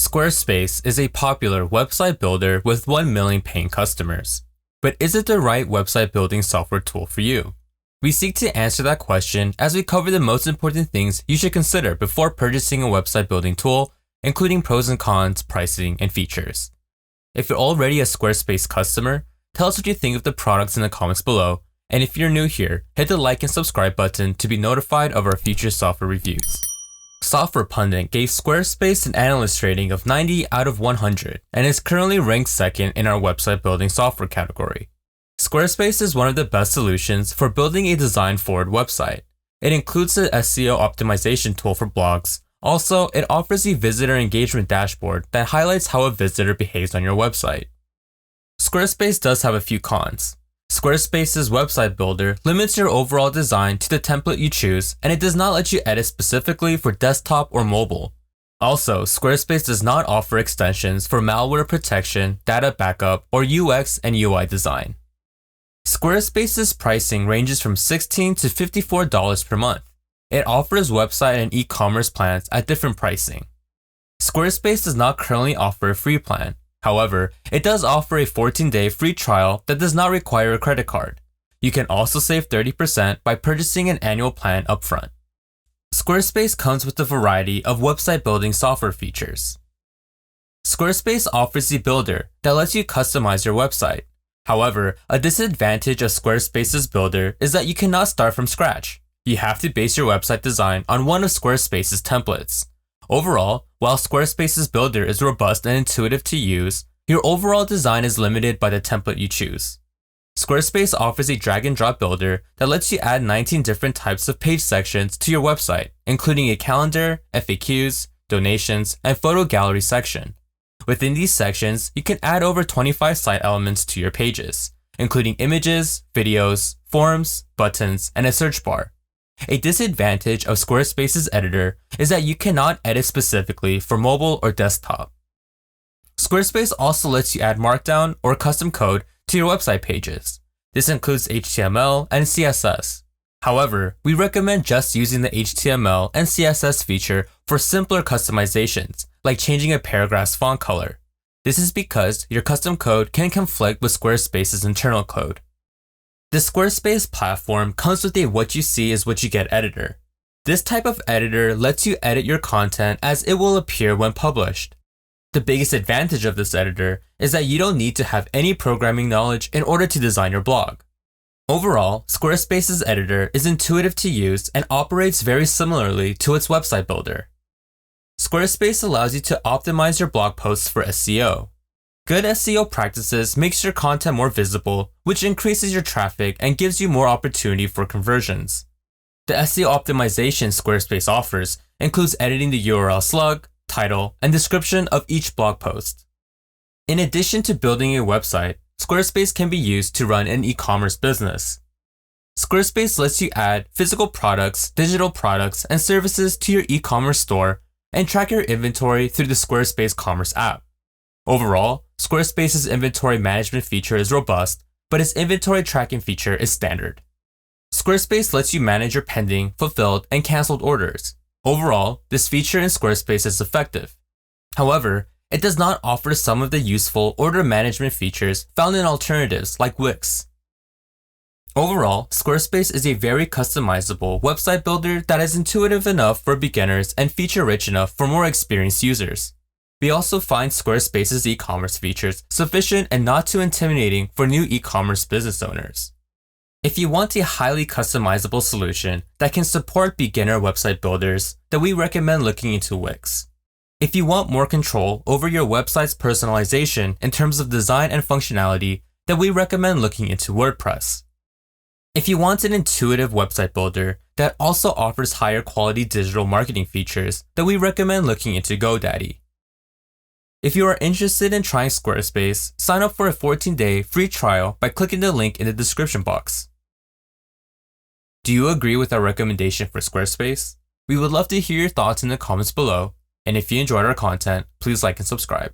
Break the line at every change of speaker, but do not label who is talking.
Squarespace is a popular website builder with 1 million paying customers. But is it the right website building software tool for you? We seek to answer that question as we cover the most important things you should consider before purchasing a website building tool, including pros and cons, pricing, and features. If you're already a Squarespace customer, tell us what you think of the products in the comments below, and if you're new here, hit the like and subscribe button to be notified of our future software reviews. Software Pundit gave Squarespace an analyst rating of 90 out of 100 and is currently ranked second in our website building software category. Squarespace is one of the best solutions for building a design-forward website. It includes the SEO optimization tool for blogs. Also, it offers a visitor engagement dashboard that highlights how a visitor behaves on your website. Squarespace does have a few cons. Squarespace's website builder limits your overall design to the template you choose, and it does not let you edit specifically for desktop or mobile. Also, Squarespace does not offer extensions for malware protection, data backup, or UX and UI design. Squarespace's pricing ranges from $16 to $54 per month. It offers website and e-commerce plans at different pricing. Squarespace does not currently offer a free plan. However, it does offer a 14-day free trial that does not require a credit card. You can also save 30% by purchasing an annual plan upfront. Squarespace comes with a variety of website building software features. Squarespace offers a builder that lets you customize your website. However, a disadvantage of Squarespace's builder is that you cannot start from scratch. You have to base your website design on one of Squarespace's templates. Overall, while Squarespace's builder is robust and intuitive to use, your overall design is limited by the template you choose. Squarespace offers a drag-and-drop builder that lets you add 19 different types of page sections to your website, including a calendar, FAQs, donations, and photo gallery section. Within these sections, you can add over 25 site elements to your pages, including images, videos, forms, buttons, and a search bar. A disadvantage of Squarespace's editor is that you cannot edit specifically for mobile or desktop. Squarespace also lets you add Markdown or custom code to your website pages. This includes HTML and CSS. However, we recommend just using the HTML and CSS feature for simpler customizations, like changing a paragraph's font color. This is because your custom code can conflict with Squarespace's internal code. The Squarespace platform comes with a what you see is what you get editor. This type of editor lets you edit your content as it will appear when published. The biggest advantage of this editor is that you don't need to have any programming knowledge in order to design your blog. Overall, Squarespace's editor is intuitive to use and operates very similarly to its website builder. Squarespace allows you to optimize your blog posts for SEO. Good SEO practices makes your content more visible, which increases your traffic and gives you more opportunity for conversions. The SEO optimization Squarespace offers includes editing the URL slug, title, and description of each blog post. In addition to building a website, Squarespace can be used to run an e-commerce business. Squarespace lets you add physical products, digital products, and services to your e-commerce store and track your inventory through the Squarespace Commerce app. Overall, Squarespace's inventory management feature is robust, but its inventory tracking feature is standard. Squarespace lets you manage your pending, fulfilled, and canceled orders. Overall, this feature in Squarespace is effective. However, it does not offer some of the useful order management features found in alternatives like Wix. Overall, Squarespace is a very customizable website builder that is intuitive enough for beginners and feature-rich enough for more experienced users. We also find Squarespace's e-commerce features sufficient and not too intimidating for new e-commerce business owners. If you want a highly customizable solution that can support beginner website builders, then we recommend looking into Wix. If you want more control over your website's personalization in terms of design and functionality, then we recommend looking into WordPress. If you want an intuitive website builder that also offers higher quality digital marketing features, then we recommend looking into GoDaddy. If you are interested in trying Squarespace, sign up for a 14-day free trial by clicking the link in the description box. Do you agree with our recommendation for Squarespace? We would love to hear your thoughts in the comments below, and if you enjoyed our content, please like and subscribe.